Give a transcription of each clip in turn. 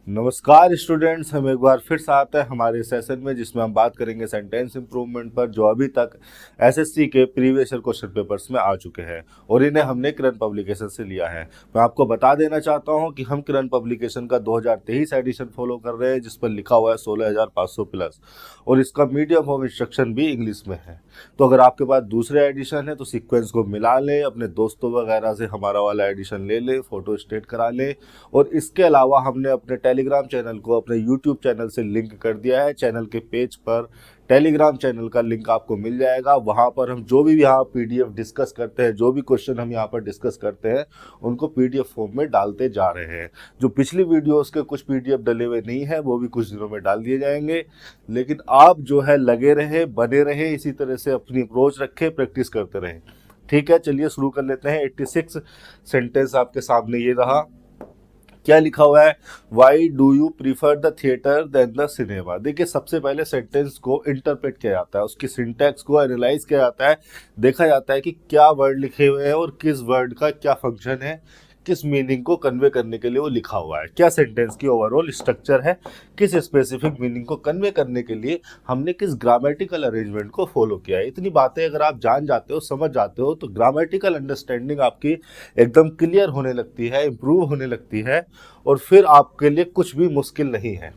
नमस्कार स्टूडेंट्स, हम एक बार फिर से आते हैं हमारे सेशन में जिसमें हम बात करेंगे सेंटेंस इंप्रूवमेंट पर, जो अभी तक एसएससी के प्रीवियस ईयर क्वेश्चन पेपर्स में आ चुके हैं और इन्हें हमने किरण पब्लिकेशन से लिया है। मैं आपको बता देना चाहता हूं कि हम किरण पब्लिकेशन का 2023 एडिशन फॉलो कर रहे हैं, जिस पर लिखा हुआ है 16,500 प्लस, और इसका मीडियम ऑफ इंस्ट्रक्शन भी इंग्लिश में है। तो अगर आपके पास दूसरे एडिशन है तो सीक्वेंस को मिला लें, अपने दोस्तों वगैरह से हमारा वाला एडिशन ले लें, फोटो स्टेट करा लें। और इसके अलावा हमने अपने टेलीग्राम चैनल को अपने यूट्यूब चैनल से लिंक कर दिया है। चैनल के पेज पर टेलीग्राम चैनल का लिंक आपको मिल जाएगा। वहाँ पर हम जो भी यहाँ पीडीएफ डिस्कस करते हैं, जो भी क्वेश्चन हम यहाँ पर डिस्कस करते हैं, उनको पीडीएफ फॉर्म में डालते जा रहे हैं। जो पिछली वीडियोस के कुछ पीडीएफ डले हुए नहीं है, वो भी कुछ दिनों में डाल दिए जाएंगे। लेकिन आप जो है लगे रहे, बने रहे, इसी तरह से अपनी अप्रोच रखें, प्रैक्टिस करते रहें। ठीक है, चलिए शुरू कर लेते हैं। 86 सेंटेंस आपके सामने ये रहा। क्या लिखा हुआ है? Why do you prefer the theatre than the cinema. देखिए, सबसे पहले सेंटेंस को इंटरप्रेट किया जाता है, उसकी सिंटैक्स को एनालाइज किया जाता है, देखा जाता है कि क्या वर्ड लिखे हुए हैं और किस वर्ड का क्या फंक्शन है, किस मीनिंग को कन्वे करने के लिए वो लिखा हुआ है, क्या सेंटेंस की ओवरऑल स्ट्रक्चर है, किस स्पेसिफिक मीनिंग को कन्वे करने के लिए हमने किस ग्रामेटिकल अरेंजमेंट को फॉलो किया है। इतनी बातें अगर आप जान जाते हो, समझ जाते हो, तो ग्रामेटिकल अंडरस्टैंडिंग आपकी एकदम क्लियर होने लगती है, इंप्रूव होने लगती है, और फिर आपके लिए कुछ भी मुश्किल नहीं है।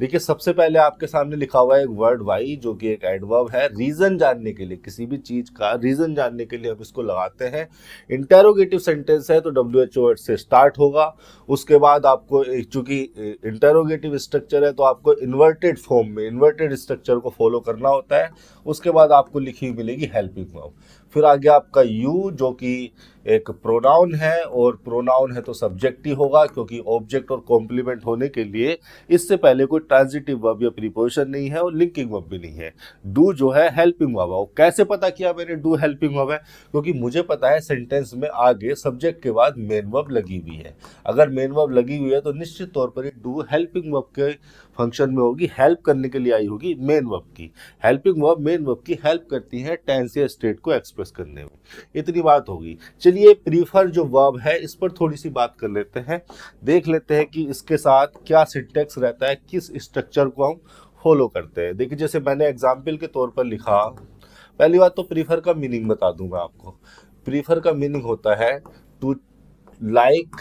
देखिए, सबसे पहले आपके सामने लिखा हुआ है एक वर्ड वाई, जो कि एक एडवर्ब है। रीजन जानने के लिए, किसी भी चीज का रीजन जानने के लिए हम इसको लगाते हैं। इंटेरोगेटिव सेंटेंस है तो डब्ल्यूएचओ वर्ड से स्टार्ट होगा। उसके बाद आपको, चूंकि इंटेरोगेटिव स्ट्रक्चर है, तो आपको इन्वर्टेड फॉर्म में इन्वर्टेड स्ट्रक्चर को फॉलो करना होता है। उसके बाद आपको लिखी हुई मिलेगी हेल्पिंग वर्ब। फिर आगे आपका यू, जो कि एक प्रोनाउन है, और प्रोनाउन है तो सब्जेक्ट ही होगा, क्योंकि ऑब्जेक्ट और कॉम्प्लीमेंट होने के लिए इससे पहले कोई ट्रांजिटिव वर्ब या प्रीपोजिशन नहीं है और लिंकिंग वर्ब भी नहीं है। डू जो है हेल्पिंग वर्ब है। कैसे पता किया मैंने डू हेल्पिंग वर्ब है? क्योंकि मुझे पता है सेंटेंस में आगे सब्जेक्ट के बाद मेन वर्ब लगी हुई है। अगर मेन वर्ब लगी हुई है तो निश्चित तौर पर डू हेल्पिंग वर्ब के फंक्शन में होगी, हेल्प करने के लिए आई होगी मेन वर्ब की। हेल्पिंग वर्ब मेन वर्ब की हेल्प करती है टेंस या स्टेट को एक्सप्रेस करने में। इतनी बात होगी। चलिए, प्रीफर जो वर्ब है, इस पर थोड़ी सी बात कर लेते हैं। देख लेते हैं कि इसके साथ क्या सिंटैक्स रहता है, किस स्ट्रक्चर को हम फॉलो करते हैं। देखिए, जैसे मैंने एग्जाम्पल के तौर पर लिखा। पहली बात तो प्रीफर का मीनिंग बता दूंगा आपको। प्रीफर का मीनिंग होता है टू लाइक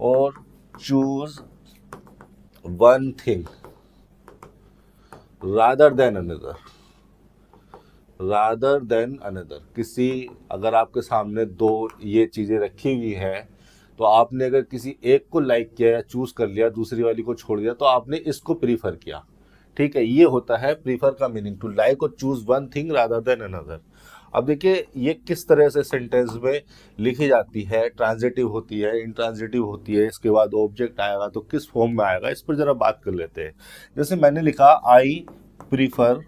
और choose one thing rather than another. Rather than another, किसी, अगर आपके सामने दो ये चीज़ें रखी हुई हैं, तो आपने अगर किसी एक को लाइक किया या चूज कर लिया, दूसरी वाली को छोड़ दिया, तो आपने इसको प्रीफर किया। ठीक है, ये होता है प्रीफर का मीनिंग, टू लाइक और choose one thing rather than another. अब देखिए, ये किस तरह से सेंटेंस में लिखी जाती है। ट्रांजिटिव होती है, इंट्रांजिटिव होती है, इसके बाद ऑब्जेक्ट आएगा तो किस फॉर्म में आएगा, इस पर जरा बात कर लेते हैं। जैसे मैंने लिखा, आई प्रीफर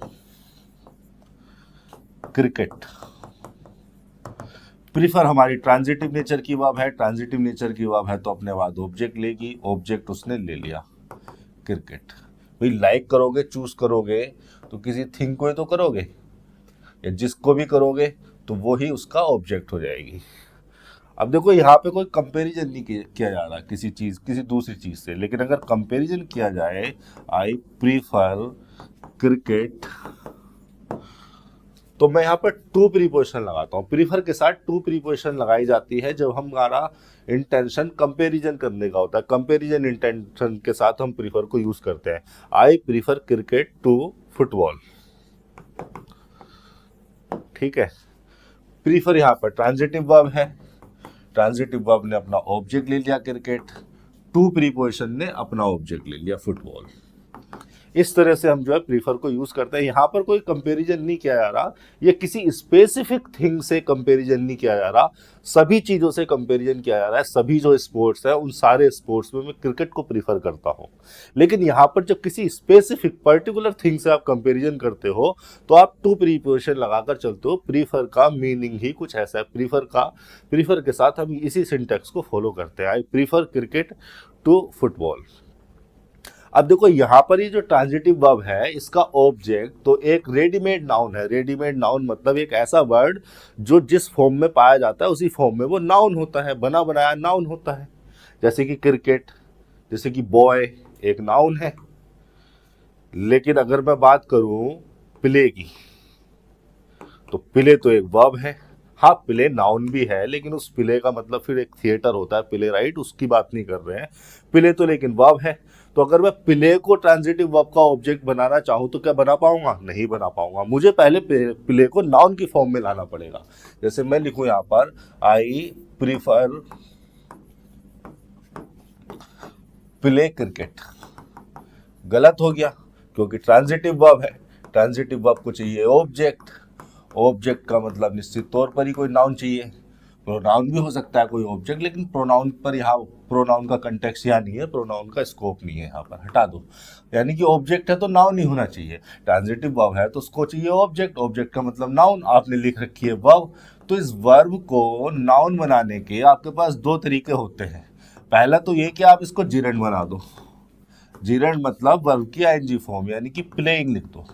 क्रिकेट। प्रीफर हमारी ट्रांजिटिव नेचर की वर्ब है। ट्रांजिटिव नेचर की वर्ब है तो अपने बाद ऑब्जेक्ट लेगी, ऑब्जेक्ट उसने ले लिया क्रिकेट। भाई, लाइक करोगे, चूज करोगे तो किसी थिंग को ही तो करोगे, या जिसको भी करोगे तो वो ही उसका ऑब्जेक्ट हो जाएगी। अब देखो, यहाँ पे कोई कंपैरिजन नहीं किया जा रहा किसी चीज, किसी दूसरी चीज से। लेकिन अगर कंपैरिजन किया जाए, आई प्रीफर क्रिकेट, तो मैं यहाँ पर टू प्रीपोजिशन लगाता हूँ। प्रीफर के साथ टू प्रीपोजिशन लगाई जाती है जब हमारा इंटेंशन कंपैरिजन करने का होता है। कंपैरिजन इंटेंशन के साथ हम प्रीफर को यूज करते हैं। I prefer cricket to football. ठीक है, प्रीफर यहाँ पर ट्रांजिटिव वर्ब है। ट्रांजिटिव वर्ब ने अपना ऑब्जेक्ट ले लिया क्रिकेट, टू प्रीपोजिशन ने अपना ऑब्जेक्ट ले लिया फुटबॉल। इस तरह से हम जो है प्रीफर को यूज करते हैं। यहाँ पर कोई कंपैरिजन नहीं किया जा रहा, ये किसी स्पेसिफिक थिंग से कंपैरिजन नहीं किया जा रहा, सभी चीजों से कंपैरिजन किया जा रहा है। सभी जो स्पोर्ट्स है, उन सारे स्पोर्ट्स में मैं क्रिकेट को प्रीफर करता हूँ। लेकिन यहाँ पर जब किसी स्पेसिफिक पर्टिकुलर थिंग से आप कंपैरिजन करते हो, तो आप टू प्रीपोजिशन लगाकर चलते हो। प्रीफर का मीनिंग ही कुछ ऐसा है। प्रीफर के साथ हम इसी सिंटैक्स को फॉलो करते हैं। I prefer cricket to football. अब देखो, यहाँ पर ये जो ट्रांजिटिव वर्ब है, इसका ऑब्जेक्ट तो एक रेडीमेड नाउन है। रेडीमेड नाउन मतलब एक ऐसा वर्ड जो जिस फॉर्म में पाया जाता है उसी फॉर्म में वो नाउन होता है, बना बनाया नाउन होता है। जैसे कि क्रिकेट, जैसे कि बॉय एक नाउन है, लेकिन अगर मैं बात करूं प्ले की, तो प्ले तो एक वर्ब है। हाँ, प्ले नाउन भी है, लेकिन उस प्ले का मतलब फिर एक थिएटर होता है, प्ले राइट, उसकी बात नहीं कर रहे हैं। प्ले तो लेकिन वर्ब है। तो अगर मैं प्ले को ट्रांजिटिव वर्ब का ऑब्जेक्ट बनाना चाहूँ तो क्या बना पाऊंगा? नहीं बना पाऊंगा। मुझे पहले प्ले को नाउन की फॉर्म में लाना पड़ेगा। जैसे मैं लिखूं यहाँ पर आई प्रीफर प्ले क्रिकेट, गलत हो गया क्योंकि ट्रांजिटिव वर्ब है। ट्रांजिटिव वर्ब को चाहिए ऑब्जेक्ट, ऑब्जेक्ट का मतलब निश्चित तौर पर ही कोई नाउन चाहिए। प्रोनाउन भी हो सकता है कोई ऑब्जेक्ट, लेकिन प्रोनाउन पर यहाँ प्रोनाउन का कंटेक्स्ट यहाँ नहीं है, प्रोनाउन का स्कोप नहीं है, यहाँ पर हटा दो। यानी कि ऑब्जेक्ट है तो नाउन ही होना चाहिए। ट्रांजिटिव वर्ब है तो उसको चाहिए ऑब्जेक्ट, ऑब्जेक्ट का मतलब नाउन। आपने लिख रखी है वर्ब, तो इस वर्ब को नाउन बनाने के आपके पास दो तरीके होते हैं। पहला तो ये कि आप इसको जिरेंड बना दो। जिरेंड मतलब वर्ब की आईएनजी फॉर्म, यानी कि प्लेइंग लिख दो।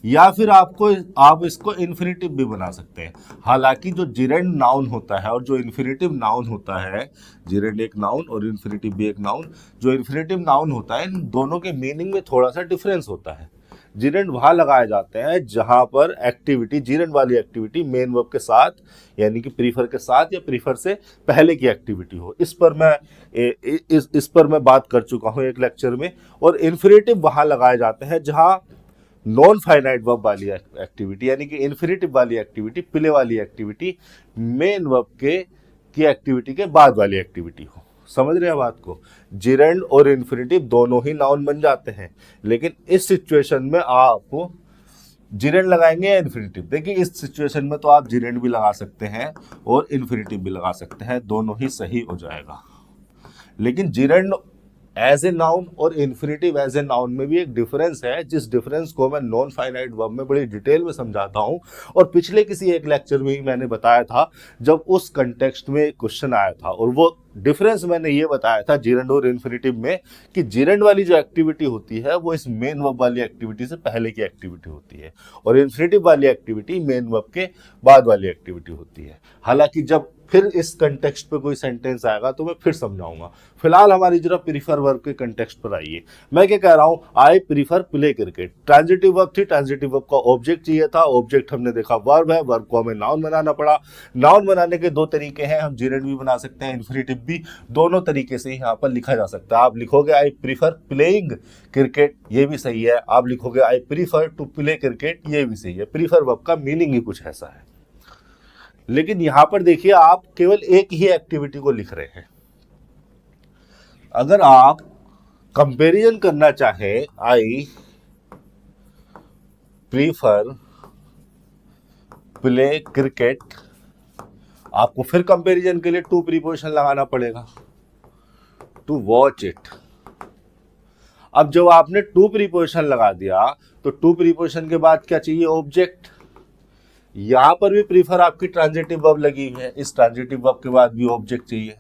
या फिर आप इसको इन्फिनिटिव भी बना सकते हैं। हालांकि जो जिरेंड नाउन होता है और जो इन्फिनिटिव नाउन होता है, जिरेंड एक नाउन और इन्फिनिटिव भी एक नाउन, जो इन्फिनिटिव नाउन होता है इन दोनों के मीनिंग में थोड़ा सा डिफरेंस होता है। जिरेंड वहां लगाए जाते हैं जहां पर एक्टिविटी, जिरेंड वाली एक्टिविटी मेन वर्ब के साथ, यानी कि प्रीफर के साथ या प्रीफर से पहले की एक्टिविटी हो। इस पर मैं बात कर चुका हूं एक लेक्चर में। और इन्फिनिटिव वहां लगाए जाते हैं जहां नॉन फाइनाइट वर्ब वाली एक्टिविटी, यानी कि इन्फिनिटिव वाली एक्टिविटी, प्ले वाली एक्टिविटी मेन वर्ब की एक्टिविटी के बाद वाली एक्टिविटी हो। समझ रहे हैं बात को? जिरेंड और इन्फिनिटिव दोनों ही नाउन बन जाते हैं, लेकिन इस सिचुएशन में आप जिरेंड लगाएंगे या इन्फिनिटिव? देखिए, इस सिचुएशन में तो आप जिरेंड भी लगा सकते हैं और इन्फिनिटिव भी लगा सकते हैं, दोनों ही सही हो जाएगा। लेकिन जिरेंड एज ए नाउन और इन्फिनिटिव एज ए नाउन में भी एक डिफरेंस है, जिस डिफरेंस को मैं नॉन फाइनाइट वर्ब में बड़ी डिटेल में समझाता हूं। और पिछले किसी एक लेक्चर में ही मैंने बताया था, जब उस कंटेक्स्ट में क्वेश्चन आया था, और वो डिफरेंस मैंने ये बताया था जिरेंड और इन्फिनिटिव में, कि जिरेंड वाली जो एक्टिविटी होती है वो इस मेन वर्ब वाली एक्टिविटी से पहले की एक्टिविटी होती है, और इन्फिनिटिव वाली एक्टिविटी मेन वर्ब के बाद वाली एक्टिविटी होती है। हालांकि जब फिर इस कंटेक्स्ट पे कोई सेंटेंस आएगा तो मैं फिर समझाऊंगा। फिलहाल हमारी जरा प्रीफर वर्ब के कंटेक्स्ट पर आइए। मैं क्या कह रहा हूं, I prefer play cricket. Transitive verb थी, ट्रांजिटिव वर्ब का ऑब्जेक्ट चाहिए था, ऑब्जेक्ट हमने देखा वर्ब है, वर्ब को हमें नाउन बनाना पड़ा। नाउन बनाने के दो तरीके हैं, हम जिरेंड भी बना सकते हैं, इन्फिनिटिव भी, दोनों तरीके से यहाँ पर लिखा जा सकता है। आप लिखोगे आई प्रीफर प्लेइंग क्रिकेट, ये भी सही है। आप लिखोगे I prefer to play cricket, ये भी सही है। प्रीफर वर्ब का मीनिंग ही कुछ ऐसा है। लेकिन यहां पर देखिए, आप केवल एक ही एक्टिविटी को लिख रहे हैं। अगर आप कंपैरिजन करना चाहें, आई प्रीफर प्ले क्रिकेट, आपको फिर कंपैरिजन के लिए टू प्रीपोजिशन लगाना पड़ेगा, टू वॉच इट। अब जब आपने टू प्रीपोजिशन लगा दिया तो टू प्रीपोजिशन के बाद क्या चाहिए? ऑब्जेक्ट। यहां पर भी प्रीफर आपकी ट्रांजिटिव वर्ब लगी हुई है, इस ट्रांजिटिव वर्ब के बाद भी ऑब्जेक्ट चाहिए।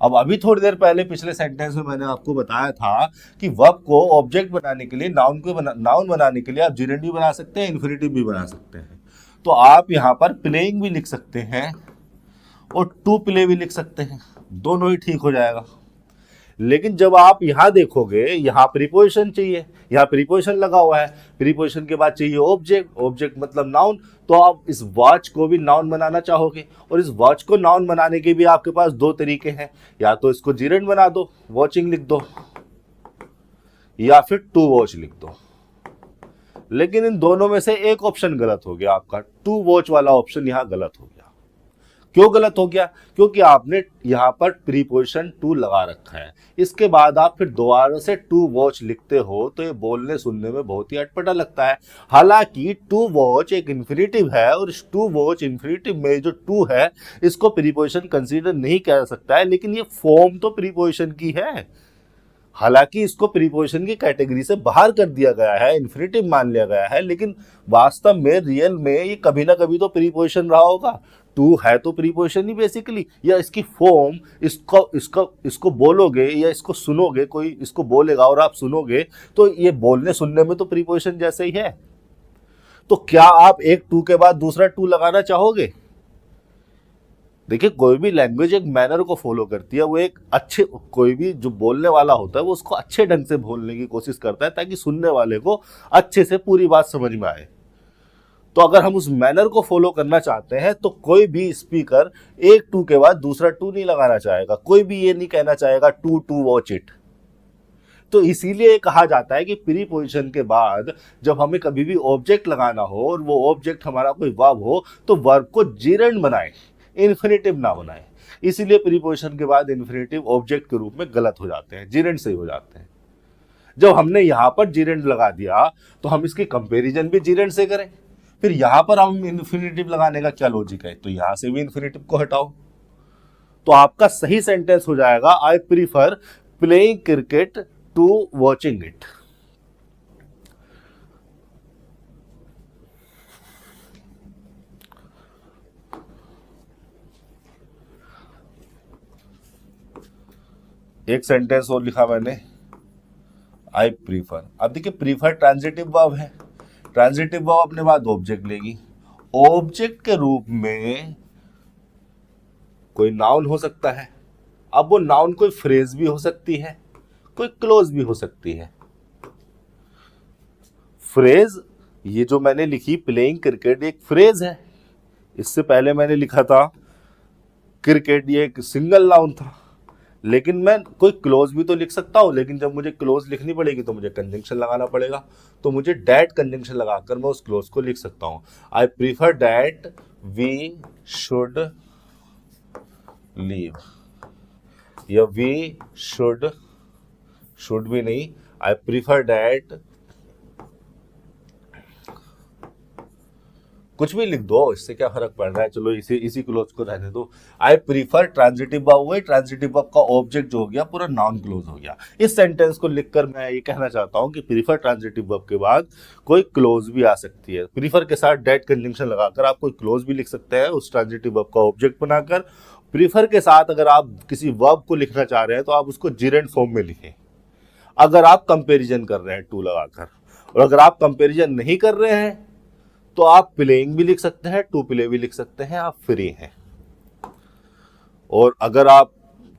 अब अभी थोड़ी देर पहले पिछले सेंटेंस में मैंने आपको बताया था कि वर्ब को ऑब्जेक्ट बनाने के लिए, नाउन बनाने के लिए आप जिरेंड भी बना सकते हैं, इन्फिनिटिव भी बना सकते हैं। तो आप यहां पर प्लेइंग भी लिख सकते हैं और टू प्ले भी लिख सकते हैं, दोनों ही ठीक हो जाएगा। लेकिन जब आप यहां देखोगे, यहां प्रीपोजिशन चाहिए, यहां प्रीपोजिशन लगा हुआ है, प्रीपोजिशन के बाद चाहिए ऑब्जेक्ट, ऑब्जेक्ट मतलब नाउन। तो आप इस वॉच को भी नाउन बनाना चाहोगे, और इस वॉच को नाउन बनाने के भी आपके पास दो तरीके हैं, या तो इसको जिरेंड बना दो, वॉचिंग लिख दो, या फिर टू वॉच लिख दो। लेकिन इन दोनों में से एक ऑप्शन गलत हो गया, आपका टू वॉच वाला ऑप्शन यहां गलत हो गया। क्यों गलत हो गया? क्योंकि आपने यहां पर प्रीपोजिशन टू लगा रखा है, इसके बाद आप फिर दोबारा से टू वॉच लिखते हो तो ये बोलने सुनने में बहुत ही अटपटा लगता है। हालांकि टू वॉच एक इन्फिनिटिव है, और इस टू वॉच इन्फिनिटिव में जो टू है इसको प्रीपोजिशन कंसीडर नहीं किया जा सकता है, लेकिन ये फॉर्म तो प्रीपोजिशन की है। हालांकि इसको प्रीपोजिशन की कैटेगरी से बाहर कर दिया गया है, इन्फिनिटिव मान लिया गया है, लेकिन वास्तव में रियल में ये कभी ना कभी तो प्रीपोजिशन रहा होगा। टू है तो प्रीपोजिशन ही बेसिकली, या इसकी फॉर्म, इसको बोलोगे या इसको सुनोगे, कोई इसको बोलेगा और आप सुनोगे तो ये बोलने सुनने में तो प्रीपोजिशन जैसे ही है। तो क्या आप एक टू के बाद दूसरा टू लगाना चाहोगे? देखिए, कोई भी लैंग्वेज एक मैनर को फॉलो करती है। वो एक अच्छे, कोई भी जो बोलने वाला होता है वो उसको अच्छे ढंग से बोलने की कोशिश करता है ताकि सुनने वाले को अच्छे से पूरी बात समझ में आए। तो अगर हम उस मैनर को फॉलो करना चाहते हैं तो कोई भी स्पीकर एक टू के बाद दूसरा टू नहीं लगाना चाहेगा। कोई भी ये नहीं कहना चाहेगा टू टू वॉच इट। तो इसीलिए कहा जाता है कि प्रीपोजिशन के बाद जब हमें कभी भी ऑब्जेक्ट लगाना हो और वो ऑब्जेक्ट हमारा कोई वर्ब हो तो वर्ब को जिरेंड बनाए, इन्फिनेटिव ना बनाए। इसीलिए प्रीपोजिशन के बाद इन्फिनेटिव ऑब्जेक्ट के रूप में गलत हो जाते हैं, जिरेंड से ही हो जाते हैं। जब हमने यहां पर जिरेंड लगा दिया तो हम इसकी कंपैरिजन भी जिरेंड से करें। फिर यहां पर हम इन्फिनेटिव लगाने का क्या लॉजिक है? तो यहां से भी इन्फिनेटिव को हटाओ तो आपका सही सेंटेंस हो जाएगा, I prefer playing cricket to watching it. एक सेंटेंस और लिखा मैंने, आई प्रीफर। अब देखिए, प्रीफर ट्रांजिटिव वर्ब है। ट्रांजिटिव वर्ब अपने बाद ऑब्जेक्ट लेगी। ऑब्जेक्ट के रूप में कोई नाउन हो सकता है। अब वो नाउन कोई फ्रेज भी हो सकती है, कोई क्लोज भी हो सकती है। फ्रेज, ये जो मैंने लिखी प्लेइंग क्रिकेट, एक फ्रेज है। इससे पहले मैंने लिखा था क्रिकेट, ये एक सिंगल नाउन था। लेकिन मैं कोई क्लोज भी तो लिख सकता हूं, लेकिन जब मुझे क्लोज लिखनी पड़ेगी तो मुझे कंजंक्शन लगाना पड़ेगा। तो मुझे डैट कंजंक्शन लगाकर मैं उस क्लोज को लिख सकता हूं। I prefer that we should leave, या वी शुड भी नहीं, आई प्रीफर डैट, कुछ भी लिख दो, इससे क्या फर्क पड़ रहा है। चलो इसी क्लोज को रहने दो। आई प्रीफर ट्रांजिटिव वर्ब हुए, ट्रांजिटिव वर्ब का ऑब्जेक्ट जो हो गया पूरा नॉन क्लोज हो गया। इस सेंटेंस को लिखकर मैं ये कहना चाहता हूं कि प्रीफर ट्रांजिटिव वर्ब के बाद कोई क्लोज भी आ सकती है। प्रीफर के साथ डेट कंजंक्शन लगाकर आप कोई क्लोज भी लिख सकते हैं उस ट्रांजिटिव वर्ब का ऑब्जेक्ट बनाकर। प्रीफर के साथ अगर आप किसी वर्ब को लिखना चाह रहे हैं तो आप उसको जिरेंड फॉर्म में लिखें, अगर आप कंपेरिजन कर रहे हैं टू लगाकर। और अगर आप कंपेरिजन नहीं कर रहे हैं तो आप प्लेइंग भी लिख सकते हैं, टू प्ले भी लिख सकते हैं, आप फ्री हैं। और अगर आप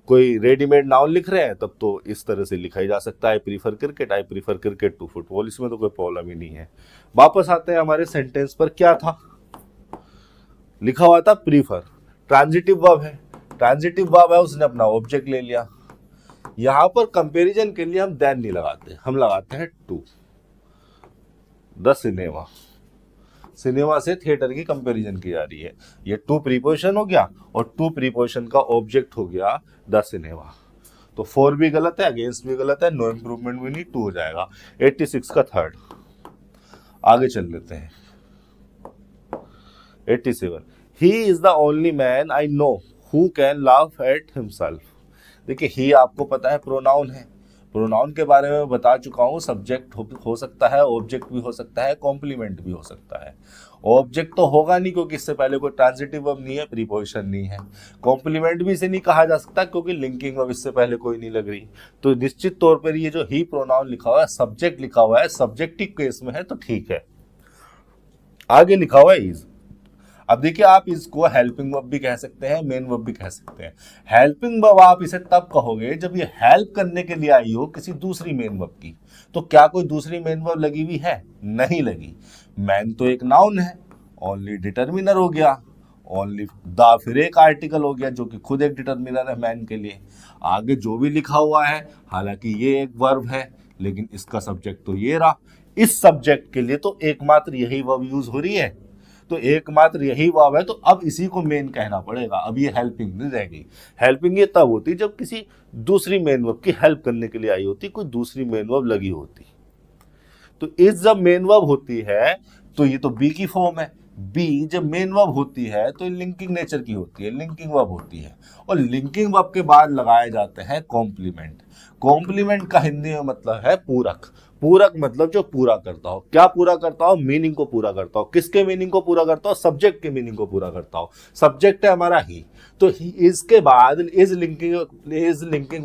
कोई रेडीमेड नाउन लिख रहे हैं तब तो इस तरह से लिखा ही जा सकता है, I prefer cricket to football. इसमें तो कोई प्रॉब्लम ही नहीं है। वापस आते हैं हमारे सेंटेंस पर। क्या था लिखा हुआ था? प्रीफर ट्रांजिटिव वर्ब है। ट्रांजिटिव वर्ब है, उसने अपना ऑब्जेक्ट ले लिया। यहां पर कंपैरिजन के लिए हम देन नहीं लगाते, हम लगाते हैं टू। द सिनेमा, सिनेमा से थिएटर की कंपैरिजन की जा रही है। ये टू प्रीपोजिशन हो गया और टू प्रीपोजिशन का ऑब्जेक्ट हो गया द सिनेमा। तो फोर भी गलत है, अगेंस्ट भी गलत है, नो इंप्रूवमेंट भी नहीं, टू हो जाएगा। 86 का थर्ड। आगे चल लेते हैं। 87, he is the only man I know who can laugh at himself. देखिए, ही आपको पता है प्रोनाउन है। प्रोनाउन के बारे में बता चुका हूं, सब्जेक्ट हो सकता है, ऑब्जेक्ट भी हो सकता है, कॉम्प्लीमेंट भी हो सकता है। ऑब्जेक्ट तो होगा नहीं क्योंकि इससे पहले कोई ट्रांजिटिव वर्ब नहीं है, प्रीपोजिशन नहीं है। कॉम्प्लीमेंट भी इसे नहीं कहा जा सकता क्योंकि लिंकिंग वर्ब इससे पहले कोई नहीं लग रही। तो निश्चित तौर पर ये जो ही प्रोनाउन लिखा हुआ है, सब्जेक्ट लिखा हुआ है, सब्जेक्टिव केस में है तो ठीक है। आगे लिखा हुआ है इज। अब देखिए, आप इसको हेल्पिंग वर्ब भी कह सकते हैं, मेन वर्ब भी कह सकते हैं। हेल्पिंग वर्ब आप इसे तब कहोगे जब ये हेल्प करने के लिए आई हो किसी दूसरी मेन वर्ब की। तो क्या कोई दूसरी मेन वर्ब लगी हुई है? नहीं लगी। मैन तो एक नाउन है, ओनली डिटर्मिनर हो गया, ओनली द फिर एक आर्टिकल हो गया जो कि खुद एक डिटर्मिनर है मैन के लिए। आगे जो भी लिखा हुआ है, हालांकि ये एक वर्ब है लेकिन इसका सब्जेक्ट तो ये रहा। इस सब्जेक्ट के लिए तो एकमात्र यही वर्ब यूज हो रही है, तो एकमात्र यही वर्ब है, तो अब इसी को मेन कहना पड़ेगा। अब ये हेल्पिंग नहीं रहेगी। हेल्पिंग ये तब होती जब किसी दूसरी मेन वर्ब की हेल्प करने के लिए आई होती, कोई दूसरी मेन वर्ब लगी होती। तो इस जब मेन वर्ब होती है तो ये तो बी की फॉर्म है। बी जब मेन वर्ब होती है तो लिंकिंग नेचर की होती है, लिंकिंग वर्ब होती है। और लिंकिंग वर्ब के बाद लगाए जाते हैं कॉम्प्लीमेंट। कॉम्प्लीमेंट का हिंदी में मतलब है पूरक। पूरक मतलब जो पूरा करता हो। क्या पूरा करता हो? मीनिंग को पूरा करता हो। किसके मीनिंग को पूरा करता हो? सब्जेक्ट के मीनिंग को पूरा करता हो। सब्जेक्ट है हमारा ही, तो इसके बाद इज लिंकिंग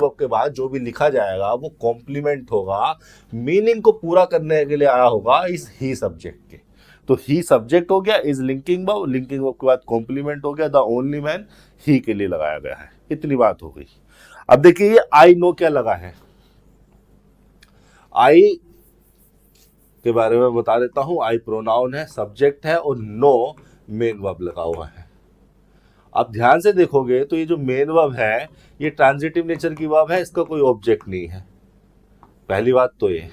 वर्ब के बाद जो भी लिखा जाएगा वो कॉम्प्लीमेंट होगा, मीनिंग को पूरा करने के लिए आया होगा इस ही सब्जेक्ट के। तो ही सब्जेक्ट हो गया, is linking verb, linking verb के बाद कॉम्प्लीमेंट हो गया, द ओनली मैन ही के लिए लगाया गया है। इतनी बात हो गई। अब देखिए ये आई नो क्या लगा है, आई के बारे में बता देता हूं। आई प्रोनाउन है, सब्जेक्ट है, और नो मेन वर्ब लगा हुआ है। आप ध्यान से देखोगे तो ये जो मेन वर्ब है ये ट्रांजिटिव नेचर की वर्ब है, इसका कोई ऑब्जेक्ट नहीं है। पहली बात तो ये,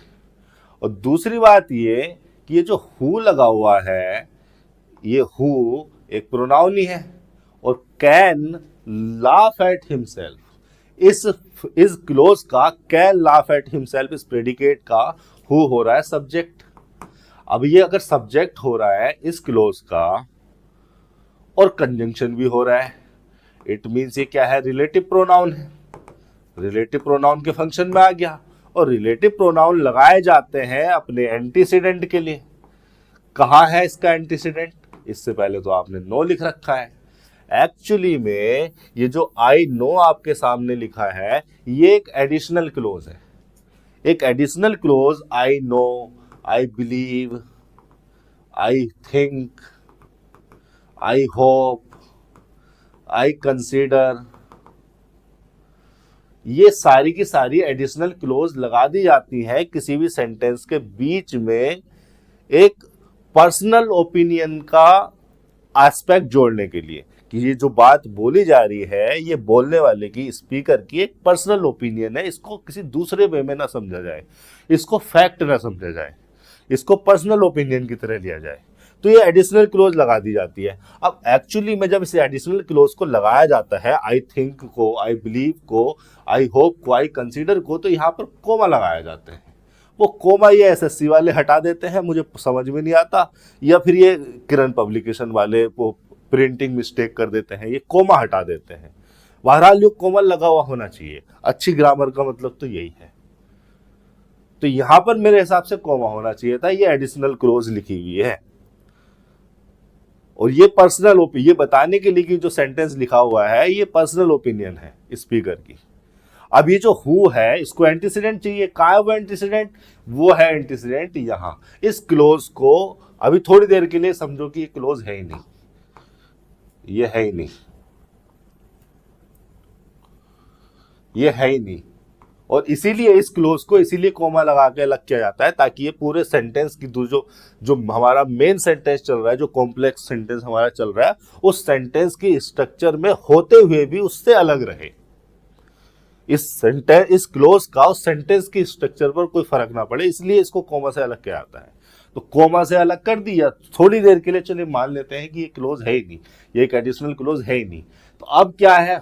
और दूसरी बात ये कि ये जो हु लगा हुआ है, ये हु एक प्रोनाउन ही है, और कैन लाफ एट हिमसेल्फ, इस क्लोज का कैन लाफ एट हिमसेल्फ, इस प्रेडिकेट का हु हो रहा है सब्जेक्ट। अब ये अगर सब्जेक्ट हो रहा है इस क्लोज का और कंजंक्शन भी हो रहा है, इट मीन्स ये क्या है, रिलेटिव प्रोनाउन है। रिलेटिव प्रोनाउन के फंक्शन में आ गया, और रिलेटिव प्रोनाउन लगाए जाते हैं अपने एंटीसीडेंट के लिए। कहाँ है इसका एंटीसीडेंट, इससे पहले तो आपने नो लिख रखा है। एक्चुअली में ये जो आई नो आपके सामने लिखा है ये एक एडिशनल क्लोज है। एक additional close I know, I believe, I think, I hope, I consider, ये सारी की सारी एडिशनल क्लोज लगा दी जाती है किसी भी सेंटेंस के बीच में एक पर्सनल ओपिनियन का एस्पेक्ट जोड़ने के लिए, कि ये जो बात बोली जा रही है ये बोलने वाले की, स्पीकर की एक पर्सनल ओपिनियन है, इसको किसी दूसरे वे में ना समझा जाए, इसको फैक्ट ना समझा जाए, इसको पर्सनल ओपिनियन की तरह लिया जाए। तो ये एडिशनल क्लोज लगा दी जाती है। अब एक्चुअली में जब इस एडिशनल क्लोज को लगाया जाता है, आई थिंक को, आई बिलीव को, आई होप को, आई कंसीडर को, तो यहाँ पर कोमा लगाया जाता है। वो कोमा ये एसएससी वाले हटा देते हैं, मुझे समझ में नहीं आता, या फिर ये किरण पब्लिकेशन वाले वो प्रिंटिंग मिस्टेक कर देते हैं, ये कोमा हटा देते हैं। बहरहाल ये कोमा लगा हुआ होना चाहिए, अच्छी ग्रामर का मतलब तो यही है। तो यहां पर मेरे हिसाब से कोमा होना चाहिए था, ये एडिशनल क्लोज लिखी हुई है। और ये पर्सनल ओपिनियन, ये बताने के लिए कि जो सेंटेंस लिखा हुआ है ये पर्सनल ओपिनियन है स्पीकर की। अब ये जो हु है इसको एंटीसीडेंट चाहिए, कहाँ है वो एंटीसीडेंट, वो है एंटीसीडेंट यहाँ। इस क्लोज को अभी थोड़ी देर के लिए समझो कि ये क्लोज है ही नहीं, ये है ही नहीं, ये है ही नहीं, और इसीलिए इस क्लोज को इसीलिए कोमा लगा के अलग किया जाता है, ताकि ये पूरे सेंटेंस की जो हमारा मेन सेंटेंस चल रहा है, जो कॉम्प्लेक्स सेंटेंस हमारा चल रहा है, उस सेंटेंस की स्ट्रक्चर में होते हुए भी उससे अलग रहे। इस क्लोज का उस सेंटेंस की स्ट्रक्चर पर कोई फर्क ना पड़े, इसलिए इसको कोमा से अलग किया जाता है। तो कोमा से अलग कर दिया थोड़ी देर के लिए, चलिए मान लेते हैं कि ये क्लोज है ही नहीं, ये एक एडिशनल क्लोज है ही नहीं। तो अब क्या है,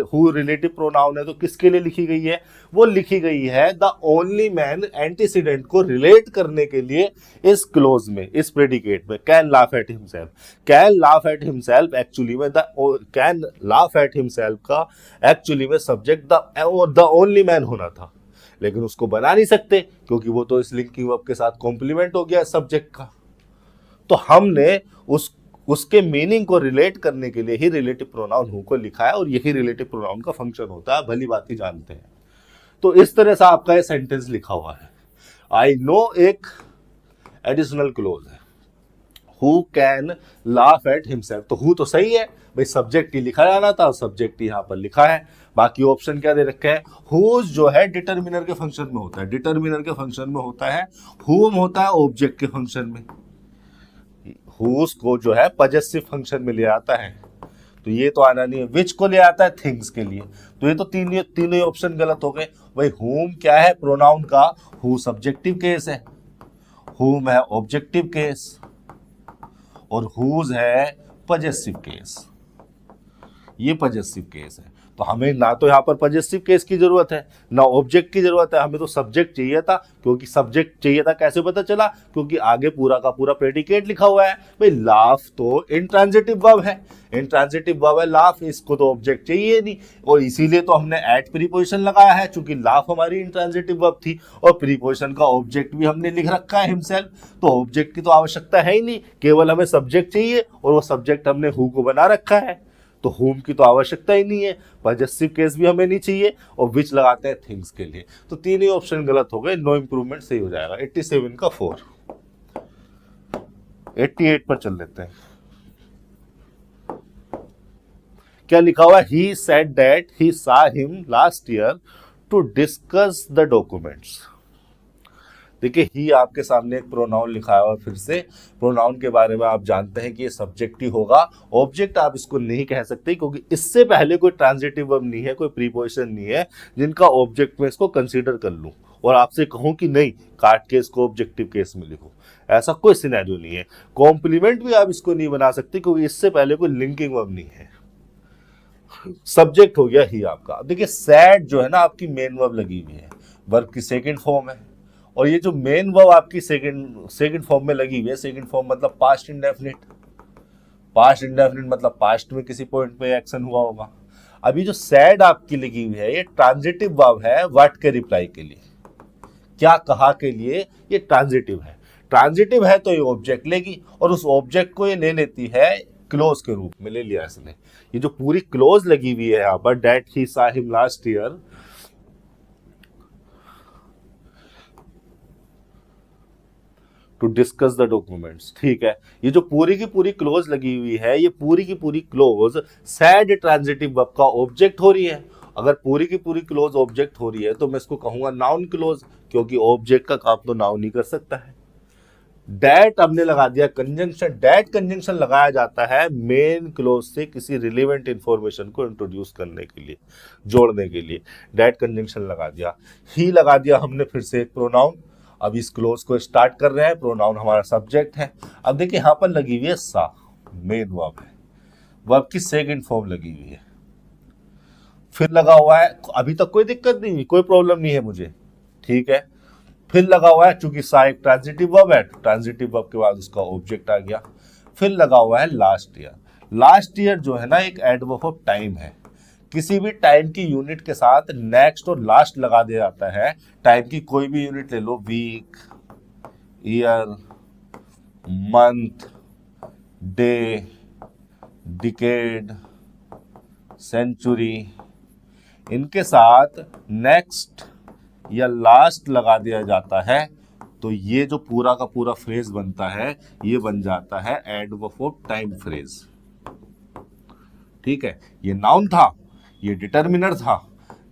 हु रिलेटिव प्रोनाउन है, तो किसके लिए लिखी गई है, वो लिखी गई है द ओनली मैन एंटीसीडेंट को रिलेट करने के लिए इस क्लोज में, इस प्रेडिकेट में, can laugh at himself. Can laugh at himself actually में कैन लाफ एट हिमसेल्फ का एक्चुअली में सब्जेक्ट द ओनली मैन होना था, लेकिन उसको बना नहीं सकते क्योंकि वो तो इस लिंकिंग वर्ब के साथ कॉम्प्लीमेंट हो गया सब्जेक्ट का। तो हमने उसके मीनिंग को रिलेट करने के लिए ही रिलेटिव प्रोनाउन हु को लिखा है, और यही रिलेटिव प्रोनाउन का फंक्शन होता है, भली बात ही जानते हैं। तो इस तरह से आपका ये सेंटेंस लिखा हुआ है। आई नो एक एडिशनल क्लोज है, who can laugh at himself, तो हु तो सही है भाई, सब्जेक्ट ही लिखा जाना था, सब्जेक्ट यहाँ पर लिखा है। बाकी ऑप्शन क्या दे रखे हैं, हुज जो है डिटर्मिनर के फंक्शन में होता है, डिटर्मिनर के फंक्शन में होता है, हुम होता है ऑब्जेक्ट के फंक्शन में, हुज को जो है पजेसिव फंक्शन में ले आता है, तो ये तो आना नहीं है। विच को ले आता है थिंग्स के लिए, तो ये तो तीनों ही ऑप्शन गलत हो गए भाई। हुम क्या है प्रोनाउन का, हु सब्जेक्टिव केस है, हुम है ऑब्जेक्टिव केस, और हुज है पजेसिव केस, ये पजेसिव केस है। तो हमें ना तो यहाँ पर पजेसिव केस की जरूरत है ना ऑब्जेक्ट की जरूरत है, हमें तो सब्जेक्ट चाहिए था। क्योंकि सब्जेक्ट चाहिए था कैसे पता चला, क्योंकि आगे पूरा का पूरा प्रेडिकेट लिखा हुआ है भाई। लाफ तो इंट्रांजिटिव वर्ब है, इंट्रांजिटिव वर्ब है लाफ, इसको तो ऑब्जेक्ट चाहिए नहीं, और इसीलिए तो हमने एट प्रीपोजिशन लगाया है, चूंकि लाफ हमारी इंट्रांजिटिव वर्ब थी, और प्रीपोजिशन का ऑब्जेक्ट भी हमने लिख रखा है हिमसेल्फ, तो ऑब्जेक्ट की तो आवश्यकता है ही नहीं, केवल हमें सब्जेक्ट चाहिए, और वो सब्जेक्ट हमने हु को बना रखा है, तो होम की तो आवश्यकता ही नहीं है, पजेसिव केस भी हमें नहीं चाहिए, और विच लगाते हैं थिंग्स के लिए। तो तीन ही ऑप्शन गलत हो गए, नो इंप्रूवमेंट सही हो जाएगा। 87 का 4। 88 पर चल लेते हैं। क्या लिखा हुआ है? He said that he saw him last year to discuss the documents. देखिए, ही आपके सामने एक प्रोनाउन लिखा है, और फिर से प्रोनाउन के बारे में आप जानते हैं कि ये सब्जेक्ट ही होगा, ऑब्जेक्ट आप इसको नहीं कह सकते, क्योंकि इससे पहले कोई ट्रांजिटिव वर्ब नहीं है, कोई प्रीपोजिशन नहीं है जिनका ऑब्जेक्ट में इसको कंसीडर कर लूं और आपसे कहूं कि नहीं काट के इसको ऑब्जेक्टिव केस में लिखो। ऐसा कोई सिनेरियो नहीं है। कॉम्प्लीमेंट भी आप इसको नहीं बना सकते, क्योंकि इससे पहले कोई लिंकिंग वर्ब नहीं है। सब्जेक्ट हो गया ही आपका। देखिए, सैड जो है ना आपकी मेन वर्ब लगी हुई है, वर्ब की सेकंड फॉर्म है, और ये जो मेन वर्ब आपकी सेकंड फॉर्म में लगी हुई है, सेकंड फॉर्म मतलब पास्ट इंडेफिनिट। पास्ट इंडेफिनिट मतलब पास्ट में किसी पॉइंट पे एक्शन हुआ होगा। अभी जो सैड आपकी लगी हुई है ये ट्रांजिटिव वर्ब है, व्हाट के रिप्लाई के लिए, क्या कहा के लिए, ये ट्रांजिटिव है। ट्रांजिटिव है तो ये ऑब्जेक्ट लेगी, और उस ऑब्जेक्ट को ये ले लेती है क्लोज के रूप में, ले लिया इसने। ये जो पूरी क्लोज लगी हुई है यहाँ पर, that he saw him last year, to discuss the documents, ठीक है। ये जो पूरी की पूरी क्लोज लगी हुई है, ये पूरी की पूरी क्लोज सैड ट्रांजिटिव वर्ब का ऑब्जेक्ट हो रही है। अगर पूरी की पूरी क्लोज ऑब्जेक्ट हो रही है तो मैं इसको कहूंगा नाउन क्लोज, क्योंकि ऑब्जेक्ट का काम तो नाउन ही कर सकता है। डैट हमने लगा दिया कंजंक्शन। डैट कंजंक्शन लगाया जाता है मेन क्लोज से किसी रिलेवेंट इंफॉर्मेशन को इंट्रोड्यूस करने के लिए, जोड़ने के लिए। डैट कंजंक्शन लगा दिया। ही लगा दिया हमने फिर से एक प्रोनाउन। अब इस क्लोज को स्टार्ट कर रहे हैं, प्रोनाउन हमारा सब्जेक्ट है। अब देखिए यहां पर लगी हुई है सा, मेन वर्ब है, वर्ब की सेकंड फॉर्म लगी हुई है। फिर लगा हुआ है, अभी तक कोई दिक्कत नहीं हुई, कोई प्रॉब्लम नहीं है मुझे, ठीक है। फिर लगा हुआ है, चूंकि सा एक ट्रांजिटिव वर्ब है, ट्रांजिटिव वर्ब के बाद उसका ऑब्जेक्ट आ गया। फिर लगा हुआ है लास्ट ईयर। लास्ट ईयर जो है ना एक एडवर्ब ऑफ टाइम है। किसी भी टाइम की यूनिट के साथ नेक्स्ट और लास्ट लगा दिया जाता है। टाइम की कोई भी यूनिट ले लो, week, year, month, day, decade, century, इनके साथ नेक्स्ट या लास्ट लगा दिया जाता है, तो ये जो पूरा का पूरा फ्रेज बनता है ये बन जाता है एडवर्ब ऑफ टाइम फ्रेज, ठीक है। ये नाउन था, ये डिटर्मिनर था,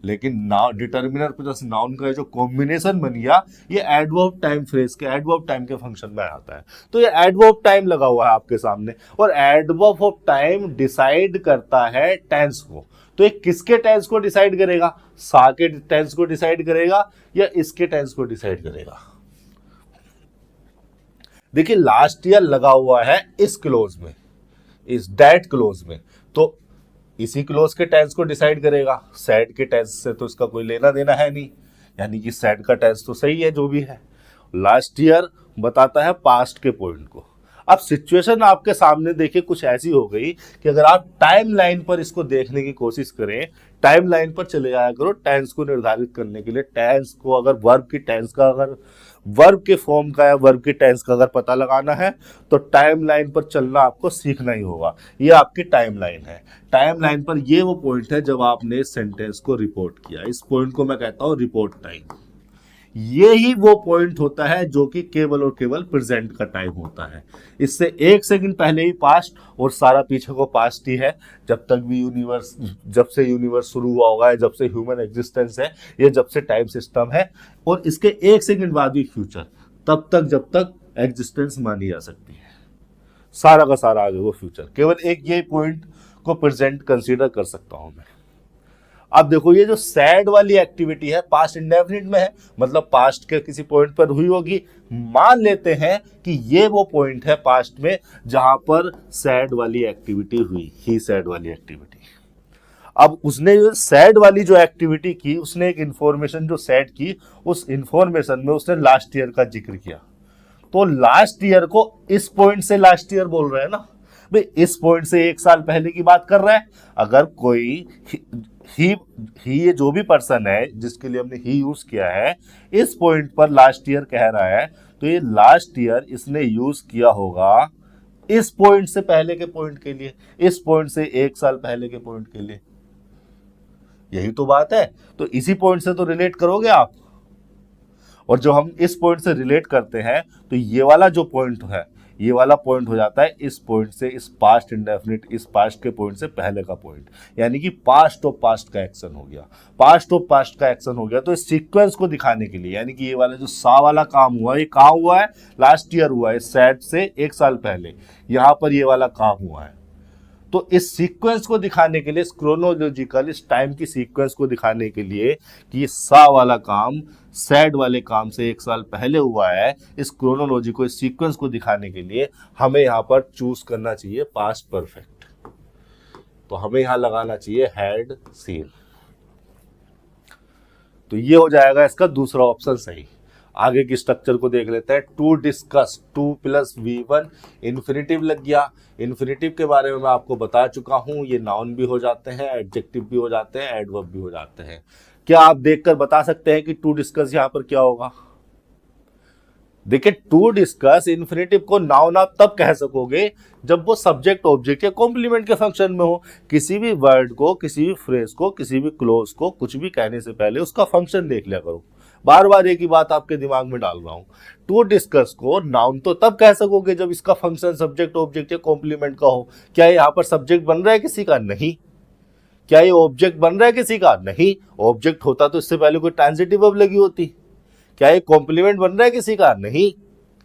लेकिन डिटर्मिनर प्लस नाउन का जो कॉम्बिनेशन बन गया ये एडवर्ब टाइम फ्रेज के, एडवर्ब टाइम के फंक्शन में आता है। तो ये एडवर्ब टाइम लगा हुआ है आपके सामने, और एडवर्ब ऑफ टाइम डिसाइड करता है टेंस को। तो ये किसके टेंस को डिसाइड करेगा? सा के टेंस को डिसाइड करेगा या इसके टेंस को डिसाइड करेगा? देखिए लास्ट ईयर लगा हुआ है इस क्लोज में, इस दैट क्लोज में, तो इसी क्लोज के टेंस को डिसाइड करेगा। सैड के टेंस से तो इसका कोई लेना देना है नहीं, यानी कि सैड का टेंस तो सही है जो भी है। लास्ट ईयर बताता है पास्ट के पॉइंट को। अब सिचुएशन आपके सामने देखिए कुछ ऐसी हो गई कि अगर आप टाइम लाइन पर इसको देखने की कोशिश करें, टाइम लाइन पर चले जाया करो टेंस को निर्धारित करने के लिए। टेंस को अगर वर्ब की टेंस का, अगर वर्ब के फॉर्म का या वर्ब की टेंस का अगर पता लगाना है तो टाइम लाइन पर चलना आपको सीखना ही होगा। ये आपकी टाइम लाइन है। टाइम लाइन पर ये वो पॉइंट है जब आपने सेंटेंस को रिपोर्ट किया। इस पॉइंट को मैं कहता हूं रिपोर्ट टाइम। ये ही वो पॉइंट होता है जो कि केवल और केवल प्रेजेंट का टाइम होता है। इससे एक सेकंड पहले ही पास्ट और सारा पीछे को पास्ट ही है। जब तक भी यूनिवर्स, जब से यूनिवर्स शुरू हुआ होगा, जब से ह्यूमन एग्जिस्टेंस है, ये जब से टाइम सिस्टम है, और इसके एक सेकंड बाद भी फ्यूचर, तब तक जब तक एग्जिस्टेंस मानी जा सकती है। सारा का सारा आगे वो फ्यूचर, केवल एक ये पॉइंट को प्रेजेंट कंसीडर कर सकता हूं मैं। अब देखो ये जो सैड वाली एक्टिविटी है पास्ट इंडेफिनिट में है, मतलब पास्ट के किसी पॉइंट पर हुई होगी। मान लेते हैं कि ये वो पॉइंट है पास्ट में जहां पर सैड वाली एक्टिविटी हुई, ही सैड वाली एक्टिविटी। अब उसने जो सैड वाली जो एक्टिविटी की, उसने एक इंफॉर्मेशन जो सैड की, उस इंफॉर्मेशन में उसने लास्ट ईयर का जिक्र किया। तो लास्ट ईयर को इस पॉइंट से लास्ट ईयर बोल रहे हैं ना भाई, इस पॉइंट से एक साल पहले की बात कर रहा है। अगर कोई ही ये जो भी पर्सन है जिसके लिए हमने ही यूज किया है, इस पॉइंट पर लास्ट ईयर कह रहा है, तो ये लास्ट ईयर इसने यूज किया होगा इस पॉइंट से पहले के पॉइंट के लिए, इस पॉइंट से एक साल पहले के पॉइंट के लिए। यही तो बात है। तो इसी पॉइंट से तो रिलेट करोगे आप, और जो हम इस पॉइंट से रिलेट करते हैं तो ये वाला जो पॉइंट है, ये वाला पॉइंट हो जाता है इस पॉइंट से, इस पास्ट इंडेफिनिट, इस पास्ट के पॉइंट से पहले का पॉइंट, यानी कि पास्ट ऑफ पास्ट का एक्शन हो गया। पास्ट ऑफ पास्ट का एक्शन हो गया तो इस सीक्वेंस को दिखाने के लिए, यानी कि ये वाला जो सा वाला काम हुआ, ये कहाँ हुआ है, लास्ट ईयर हुआ है, सैड से 1 साल पहले यहाँ पर ये वाला काम हुआ है। तो इस सीक्वेंस को दिखाने के लिए, इस क्रोनोलॉजिकल, इस टाइम की सीक्वेंस को दिखाने के लिए कि ये सा वाला काम सैड वाले काम से 1 साल पहले हुआ है, इस क्रोनोलॉजी को, इस सीक्वेंस को दिखाने के लिए हमें यहाँ पर चूज करना चाहिए पास्ट परफेक्ट। तो हमें यहाँ लगाना चाहिए हैड सीन। तो ये हो जाएगा इसका दूसरा ऑप्शन सही। आगे की स्ट्रक्चर को देख लेते हैं। टू डिस्कस, 2 + V1, इन्फिनिटिव लग गया। इन्फिनिटिव के बारे में मैं आपको बता चुका हूं, ये नाउन भी हो जाते हैं, एडजेक्टिव भी हो जाते हैं, एडवर्ब भी हो जाते हैं। क्या आप देखकर बता सकते हैं कि टू डिस्कस यहां पर क्या होगा? देखिए, टू डिस्कस इन्फिनिटिव को नाउन आप तब कह सकोगे जब वो सब्जेक्ट ऑब्जेक्ट या कॉम्प्लीमेंट के फंक्शन में हो। किसी भी वर्ड को, किसी भी फ्रेज को, किसी भी क्लोज को कुछ भी कहने से पहले उसका फंक्शन देख लिया करो। बार बार एक ही बात आपके दिमाग में डाल रहा हूं। टू डिस्कस को नाउन तो तब कह सकोगे जब इसका फंक्शन सब्जेक्ट ऑब्जेक्ट या कॉम्प्लीमेंट का हो। क्या यहाँ पर सब्जेक्ट बन रहा है किसी का? नहीं। क्या ये ऑब्जेक्ट बन रहा है किसी का? नहीं। ऑब्जेक्ट होता तो इससे पहले कोई ट्रांजिटिव वर्ब लगी होती। क्या ये कॉम्प्लीमेंट बन रहा है किसी का? नहीं।